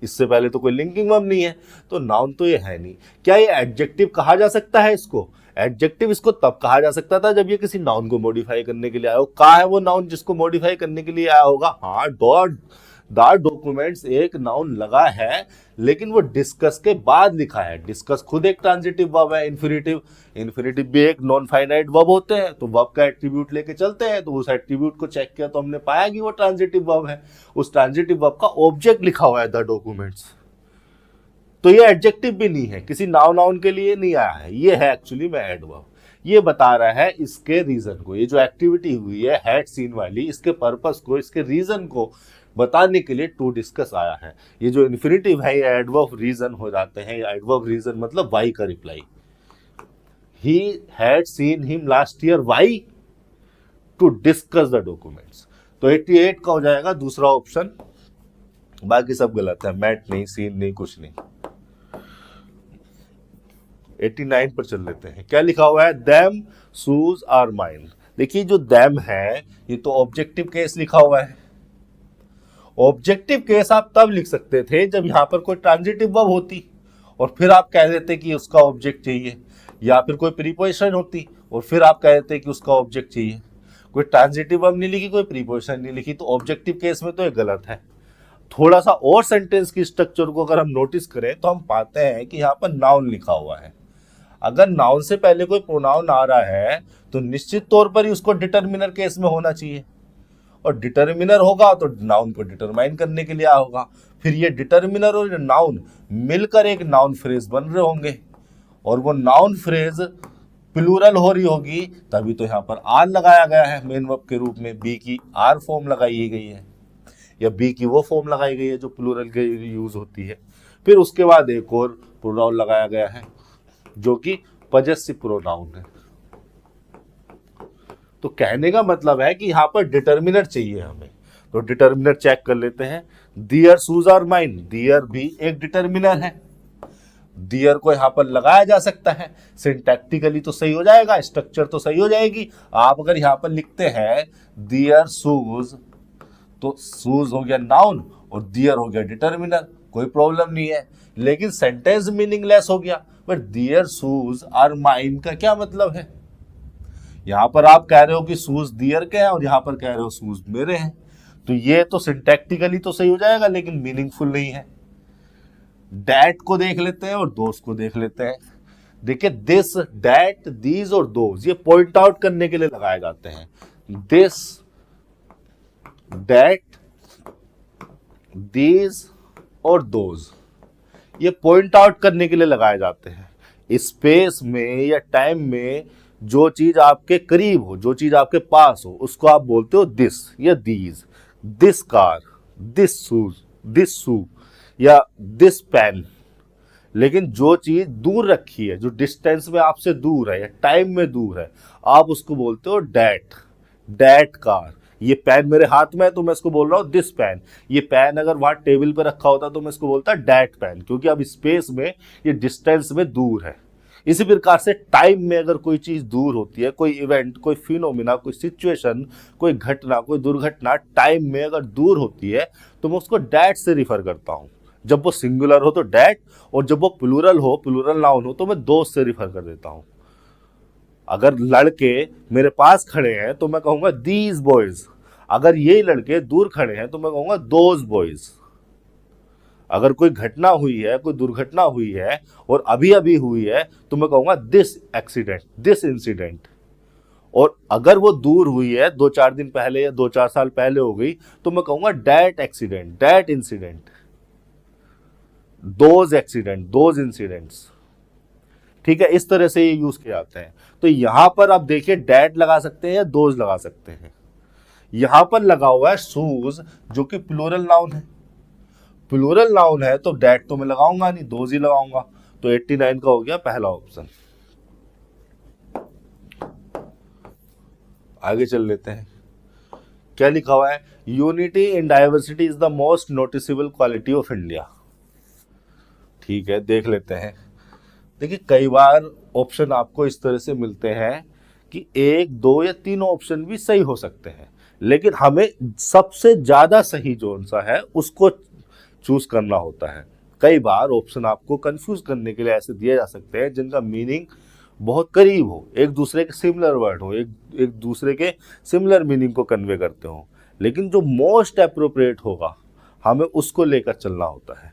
इससे पहले तो कोई लिंकिंग वर्ब नहीं है, तो नाउन तो ये है नहीं। क्या ये एडजेक्टिव कहा जा सकता है इसको? एडजेक्टिव इसको तब कहा जा सकता था जब ये किसी नाउन को मॉडिफाई करने के लिए आया हो। कहाँ है वो नाउन जिसको मॉडिफाई करने के लिए आया होगा? हाँ, द डॉक्यूमेंट्स एक नाउन लगा है, लेकिन वो डिस्कस के बाद लिखा है। डिस्कस खुद एक ट्रांजिटिव वर्ब है। इन्फिनिटिव भी एक नॉन फाइनाइट वर्ब होते हैं, तो वर्ब का एट्रीब्यूट लेके चलते हैं। तो उस एट्रीब्यूट को चेक किया तो हमने पाया कि वो ट्रांजिटिव वर्ब है। उस ट्रांजिटिव वर्ब का ऑब्जेक्ट लिखा हुआ है द डॉक्यूमेंट्स। तो ये एडजेक्टिव भी नहीं है, किसी नाउन के लिए नहीं आया है, ये है एक्चुअली में एडवर्ब। ये बता रहा है इसके रीजन को। ये जो एक्टिविटी हुई है हैड सीन वाली, इसके पर्पस को, इसके रीजन को बताने के लिए टू डिस्कस आया है। ये जो इन्फिनिटिव है ये एडवर्ब रीजन हो जाते हैं। एडवर्ब रीजन मतलब वाई का reply. He had seen him last year, why? To discuss the documents. तो 88 का हो जाएगा दूसरा ऑप्शन। बाकी सब गलत है, मैट नहीं, सीन नहीं, कुछ नहीं। 89 पर चल लेते हैं। क्या लिखा हुआ है? Them shoes are mine. देखिए, जो देम है ये तो ऑब्जेक्टिव केस लिखा हुआ है। ऑब्जेक्टिव केस आप तब लिख सकते थे जब यहां पर कोई ट्रांजिटिव वर्ब होती और फिर आप कह देते कि उसका ऑब्जेक्ट चाहिए, या फिर कोई प्रीपोजिशन होती और फिर आप कह देते कि उसका ऑब्जेक्ट चाहिए। कोई ट्रांजिटिव वर्ब नहीं लिखी, कोई प्रीपोजिशन नहीं लिखी, तो ऑब्जेक्टिव केस में तो ये गलत है। थोड़ा सा और सेंटेंस की स्ट्रक्चर को अगर हम नोटिस करें तो हम पाते हैं कि यहाँ पर नाउन लिखा हुआ है। अगर नाउन से पहले कोई प्रोनाउन आ रहा है तो निश्चित तौर पर ही उसको डिटर्मिनर केस में होना चाहिए, और डिटर्मिनर होगा तो नाउन को डिटरमाइन करने के लिए आया होगा। फिर ये डिटर्मिनर और नाउन मिलकर एक नाउन फ्रेज बन रहे होंगे, और वो नाउन फ्रेज प्लूरल हो रही होगी, तभी तो यहाँ पर आर लगाया गया है मेन वर्ब के रूप में। बी की आर फॉर्म लगाई गई है, या बी की वो फॉर्म लगाई गई है जो प्लूरल के यूज होती है। फिर उसके बाद एक और प्रोनाउन लगाया गया है जो कि पजेसिव प्रोनाउन है। तो कहने का मतलब है कि यहां पर डिटर्मिनर चाहिए हमें। तो डिटर्मिनर चेक कर लेते हैं। दियर शूज आर माइन, दियर भी एक डिटर्मिनर है। दियर को यहां पर लगाया जा सकता है, सिंटैक्टिकली तो सही हो जाएगा, स्ट्रक्चर तो सही हो जाएगी। आप अगर यहां पर लिखते हैं दियर शूज, तो शूज हो गया नाउन और दियर हो गया डिटर्मिनर, कोई प्रॉब्लम नहीं है। लेकिन सेंटेंस मीनिंगलेस हो गया। But their shoes are mine का क्या मतलब है? यहां पर आप कह रहे हो कि शूज दियर के हैं और यहां पर कह रहे हो शूज मेरे हैं, तो ये तो सिंटैक्टिकली तो सही हो जाएगा लेकिन मीनिंगफुल नहीं है। डैट को देख लेते हैं और दोस को देख लेते हैं। देखिए, दिस, डैट, दीज और दोज ये पॉइंट आउट करने के लिए लगाए जाते हैं। दिस, डैट, दीज और दोज ये पॉइंट आउट करने के लिए लगाए जाते हैं। स्पेस में या टाइम में जो चीज आपके करीब हो, जो चीज आपके पास हो, उसको आप बोलते हो दिस या these. This car, this shoes, this शू या दिस पेन। लेकिन जो चीज दूर रखी है, जो डिस्टेंस में आपसे दूर है या टाइम में दूर है, आप उसको बोलते हो डैट, डैट कार ये पेन मेरे हाथ में है तो मैं इसको बोल रहा हूँ दिस पेन। ये पेन अगर वहां टेबल पे रखा होता तो मैं इसको बोलता डैट पेन, क्योंकि अब स्पेस में, ये डिस्टेंस में दूर है। इसी प्रकार से टाइम में अगर कोई चीज दूर होती है, कोई इवेंट, कोई फिनोमिना, कोई सिचुएशन, कोई घटना, कोई दुर्घटना टाइम में अगर दूर होती है तो मैं उसको डैट से रिफर करता हूं। जब वो सिंगुलर हो तो डैट, और जब वो प्लूरल हो, प्लूरल नाउन हो, तो मैं दोस्त से रिफर कर देता हूं। अगर लड़के मेरे पास खड़े हैं तो मैं कहूंगा दीज बॉयज। अगर ये लड़के दूर खड़े हैं तो मैं कहूंगा दोज बॉयज। अगर कोई घटना हुई है, कोई दुर्घटना हुई है और अभी अभी हुई है तो मैं कहूंगा दिस एक्सीडेंट, दिस इंसिडेंट। और अगर वो दूर हुई है 2-4 दिन पहले या 2-4 साल पहले हो गई तो मैं कहूंगा that accident, that incident, those accident, those incidents. ठीक है, इस तरह से ये यूज किए जाते हैं। तो यहां पर आप देखिए डैट लगा सकते हैं या दोज लगा सकते हैं। यहां पर लगा हुआ है शूज, जो कि प्लूरल नाउन है। प्लूरल नाउन है तो डैट तो मैं लगाऊंगा नहीं, दोज ही लगाऊंगा। तो 89 का हो गया पहला ऑप्शन। आगे चल लेते हैं, क्या लिखा हुआ है? Unity in diversity is the most noticeable quality of India. ठीक है, देख लेते हैं। देखिए, कई बार ऑप्शन आपको इस तरह से मिलते हैं कि 1, 2 या 3 ऑप्शन भी सही हो सकते हैं, लेकिन हमें सबसे ज्यादा सही जो सा है उसको चूज करना होता है। कई बार ऑप्शन आपको कंफ्यूज करने के लिए ऐसे दिए जा सकते हैं जिनका मीनिंग बहुत करीब हो, एक दूसरे के सिमिलर वर्ड हो, एक दूसरे के सिमिलर मीनिंग को कन्वे करते हो, लेकिन जो मोस्ट अप्रोप्रिएट होगा हमें उसको लेकर चलना होता है।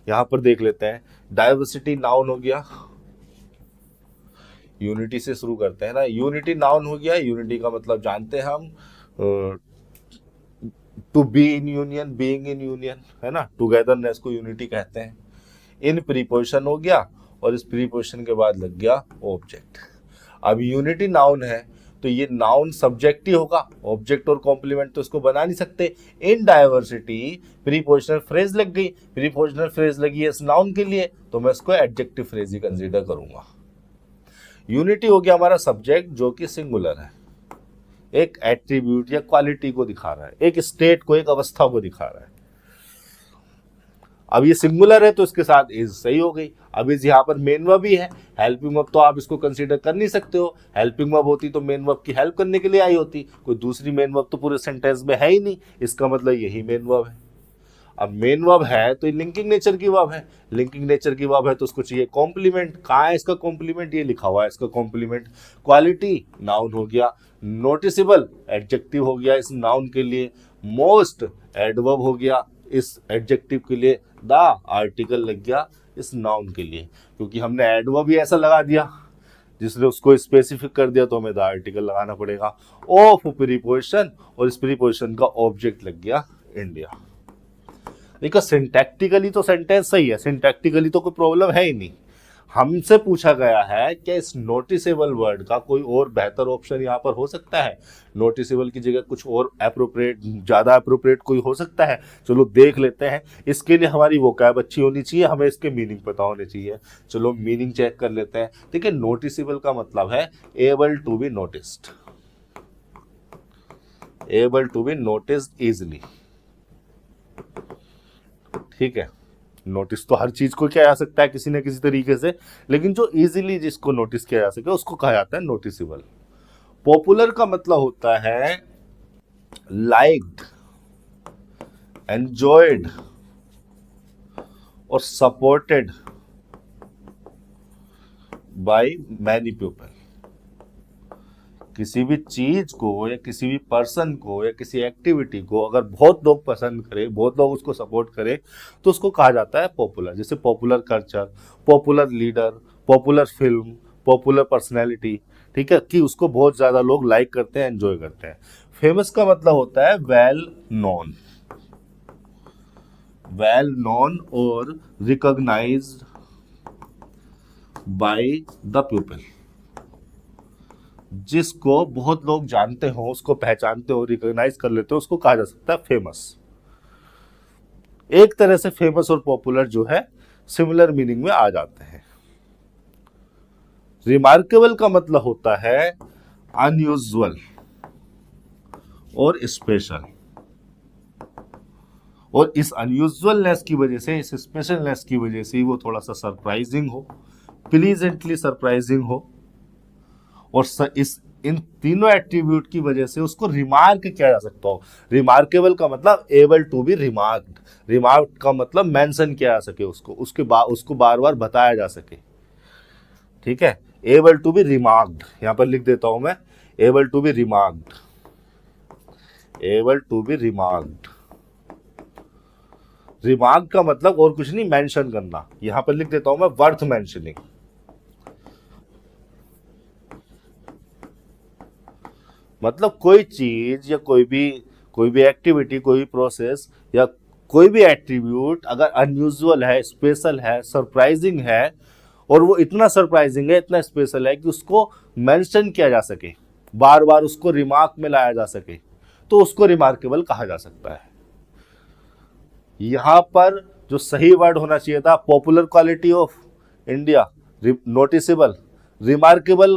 यहां पर देख लेते हैं, डाइवर्सिटी नाउन हो गया, यूनिटी से शुरू करते हैं ना। यूनिटी नाउन हो गया, यूनिटी का मतलब जानते हैं हम, to be in union, being in union, है ना, टुगेदरनेस को यूनिटी कहते हैं। इन प्रीपोजिशन हो गया, और इस प्रीपोजिशन के बाद लग गया ऑब्जेक्ट। अब यूनिटी नाउन है तो ये नाउन सब्जेक्ट ही होगा, ऑब्जेक्ट और कॉम्प्लीमेंट तो इसको बना नहीं सकते। इन डाइवर्सिटी प्रीपोजिशनल फ्रेज लग गई, प्रीपोजिशनल फ्रेज लगी है इस नाउन के लिए तो मैं इसको एडजेक्टिव फ्रेज ही कंसीडर करूंगा। यूनिटी हो गया हमारा सब्जेक्ट जो कि सिंगुलर है, एक एट्रीब्यूट या क्वालिटी को दिखा रहा है, एक स्टेट को, एक अवस्था को दिखा रहा है। अब ये सिंगुलर है तो इसके साथ इज सही हो गई। अब इस यहाँ पर मेन वर्ब भी है, हेल्पिंग वर्ब तो आप इसको कंसीडर कर नहीं सकते हो। हेल्पिंग वर्ब होती तो मेन वर्ब की हेल्प करने के लिए आई होती, कोई दूसरी मेन वर्ब तो पूरे सेंटेंस में है ही नहीं, इसका मतलब यही मेन वर्ब है। अब मेन वर्ब है तो लिंकिंग नेचर की वर्ब है, लिंकिंग नेचर की वर्ब है तो उसको चाहिए कॉम्प्लीमेंट। कहाँ है इसका कॉम्प्लीमेंट? ये लिखा हुआ है इसका कॉम्प्लीमेंट। क्वालिटी नाउन हो गया, नोटिसेबल एडजेक्टिव हो गया इस नाउन के लिए, मोस्ट एडवर्ब हो गया इस एडजेक्टिव के लिए, द आर्टिकल लग गया इस नाउन के लिए, क्योंकि हमने एडवर्ब भी ऐसा लगा दिया जिसने उसको स्पेसिफिक कर दिया तो हमें द आर्टिकल लगाना पड़ेगा ऑफ प्रीपोजिशन, और इस प्रीपोजिशन का ऑब्जेक्ट लग गया इंडिया। देखो सिंटैक्टिकली तो सेंटेंस सही है, सिंटैक्टिकली तो कोई प्रॉब्लम है ही नहीं। हमसे पूछा गया है कि इस नोटिसेबल वर्ड का कोई और बेहतर ऑप्शन यहाँ पर हो सकता है, नोटिसेबल की जगह कुछ और एप्रोप्रिएट, ज़्यादा एप्रोप्रिएट कोई हो सकता है। चलो देख लेते हैं। इसके लिए हमारी वोकैब अच्छी होनी चाहिए, हमें इसके मीनिंग पता होने चाहिए। चलो मीनिंग चेक कर लेते हैं। देखिए, नोटिसेबल का मतलब है able to be noticed, able to be noticed easily. ठीक है, नोटिस तो हर चीज को किया जा सकता है किसी न किसी तरीके से, लेकिन जो इजीली जिसको नोटिस किया जा सके उसको कहा जाता है नोटिसेबल। पॉपुलर का मतलब होता है लाइक्ड, एंजॉयड और सपोर्टेड बाय मैनी पीपल। किसी भी चीज को या किसी भी पर्सन को या किसी एक्टिविटी को अगर बहुत लोग पसंद करें, बहुत लोग उसको सपोर्ट करें, तो उसको कहा जाता है पॉपुलर। जैसे popular culture, popular leader, popular film, popular personality. ठीक है, कि उसको बहुत ज्यादा लोग लाइक करते हैं, एंजॉय करते हैं। फेमस का मतलब होता है वेल नोन, वेल नोन और रिकॉग्नाइज्ड बाय द पीपल। जिसको बहुत लोग जानते हो, उसको पहचानते हो, रिकॉग्नाइज कर लेते हो, उसको कहा जा सकता है फेमस। एक तरह से फेमस और पॉपुलर जो है सिमिलर मीनिंग में आ जाते हैं। रिमार्केबल का मतलब होता है अनयूजुअल और स्पेशल। और इस अनयूजुअलनेस की वजह से, इस स्पेशलनेस की वजह से वो थोड़ा सा सरप्राइजिंग हो, प्लीजेंटली सरप्राइजिंग हो, और इस इन तीनों एट्रीब्यूट की वजह से उसको रिमार्क किया जा सकता हो। रिमार्केबल का मतलब able to be remarked, remark का मतलब मेंशन किया जा सके, उसको बार बार बताया जा सके। ठीक है, एबल टू बी रिमार्क्ड, यहां पर लिख देता हूं मैं, able to be remarked, able to be remarked. Remark का मतलब और कुछ नहीं, मेंशन करना। यहां पर लिख देता हूं मैं, वर्थ मेंशनिंग। मतलब कोई चीज या कोई भी एक्टिविटी, कोई भी प्रोसेस या कोई भी एट्रीब्यूट अगर अनयूजुअल है, स्पेशल है, सरप्राइजिंग है, और वो इतना सरप्राइजिंग है, इतना स्पेशल है कि उसको मेंशन किया जा सके, बार बार उसको रिमार्क में लाया जा सके, तो उसको रिमार्केबल कहा जा सकता है। यहां पर जो सही वर्ड होना चाहिए था, popular quality of India, noticeable, remarkable.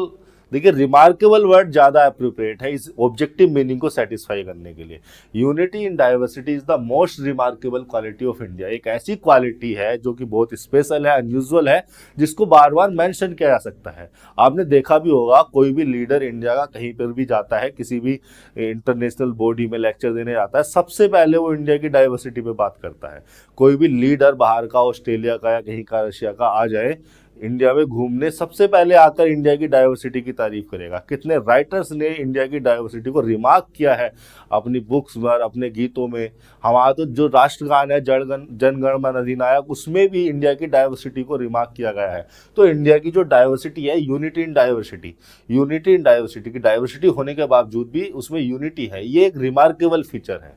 देखिए, रिमार्केबल वर्ड ज्यादा अप्रोप्रिएट है इस ऑब्जेक्टिव मीनिंग को सेटिस्फाई करने के लिए। Unity in diversity is the most remarkable quality of India, एक ऐसी क्वालिटी है जो कि बहुत स्पेशल है, अनयूजुअल है, जिसको बार बार मेंशन किया जा सकता है। आपने देखा भी होगा, कोई भी लीडर इंडिया का कहीं पर भी जाता है, किसी भी इंटरनेशनल बॉडी में लेक्चर देने जाता है, सबसे पहले वो इंडिया की डाइवर्सिटी पे बात करता है। कोई भी लीडर बाहर का, ऑस्ट्रेलिया का या कहीं का, रशिया का आ जाए इंडिया में घूमने, सबसे पहले आकर इंडिया की डाइवर्सिटी की तारीफ करेगा। कितने राइटर्स ने इंडिया की डाइवर्सिटी को रिमार्क किया है अपनी बुक्स में, अपने गीतों में। हमारा तो जो राष्ट्रगान है, जन गण मन अधिनायक, उसमें भी इंडिया की डाइवर्सिटी को रिमार्क किया गया है। तो इंडिया की जो डाइवर्सिटी है, unity in diversity, unity in diversity की डाइवर्सिटी होने के बावजूद भी उसमें यूनिटी है, ये एक रिमार्केबल फीचर है।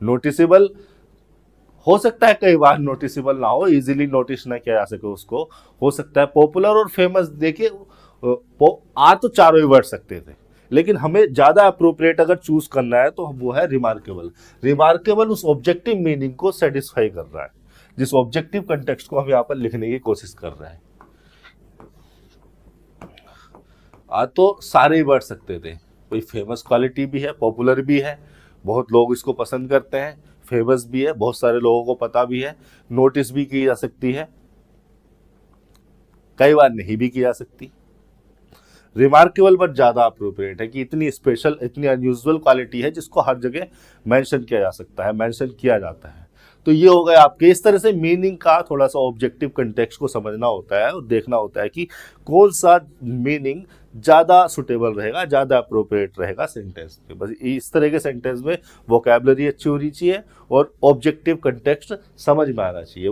नोटिसेबल हो सकता है, कई बार नोटिसेबल ना हो, इजीली नोटिस ना किया जा सके उसको, हो सकता है। पॉपुलर और फेमस, देखिए आ तो चारों ही वर्ड सकते थे, लेकिन हमें ज्यादा अप्रोप्रिएट अगर चूज करना है तो वो है रिमार्केबल। रिमार्केबल उस ऑब्जेक्टिव मीनिंग को सेटिस्फाई कर रहा है, जिस ऑब्जेक्टिव कंटेक्स्ट को हम यहाँ पर लिखने की कोशिश कर रहे हैं। आ तो सारे ही वर्ड सकते थे, कोई फेमस क्वालिटी भी है, पॉपुलर भी है, बहुत लोग इसको पसंद करते हैं, फेमस भी है, बहुत सारे लोगों को पता भी है, नोटिस भी की जा सकती है, कई बार नहीं भी की जा सकती। रिमार्केबल पर ज्यादा अप्रोप्रिएट है कि इतनी स्पेशल, इतनी अनयूजुअल क्वालिटी है जिसको हर जगह मेंशन किया जा सकता है, मेंशन किया जाता है। तो ये हो गया आपके। इस तरह से मीनिंग का थोड़ा सा ऑब्जेक्टिव कंटेक्स्ट को समझना होता है और देखना होता है कि कौन सा मीनिंग ज़्यादा सुटेबल रहेगा, ज़्यादा अप्रोप्रिएट रहेगा सेंटेंस में। बस इस तरह के सेंटेंस में वोकैबुलरी अच्छी होनी चाहिए और ऑब्जेक्टिव कंटेक्स्ट समझ में आना चाहिए।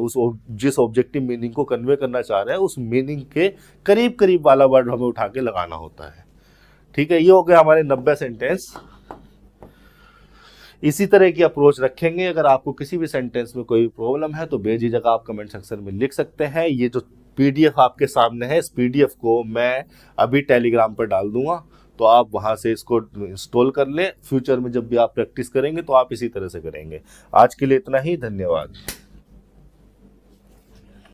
जिस ऑब्जेक्टिव मीनिंग को कन्वे करना चाह रहे हैं, उस मीनिंग के करीब करीब वाला वर्ड हमें उठा के लगाना होता है। ठीक है, ये हो गया हमारे 90 सेंटेंस। इसी तरह की अप्रोच रखेंगे। अगर आपको किसी भी सेंटेंस में कोई प्रॉब्लम है तो बेझिझक आप कमेंट सेक्शन में लिख सकते हैं। ये जो पीडीएफ आपके सामने है, इस पीडीएफ को मैं अभी टेलीग्राम पर डाल दूंगा, तो आप वहां से इसको इंस्टॉल कर लें। फ्यूचर में जब भी आप प्रैक्टिस करेंगे तो आप इसी तरह से करेंगे। आज के लिए इतना ही, धन्यवाद।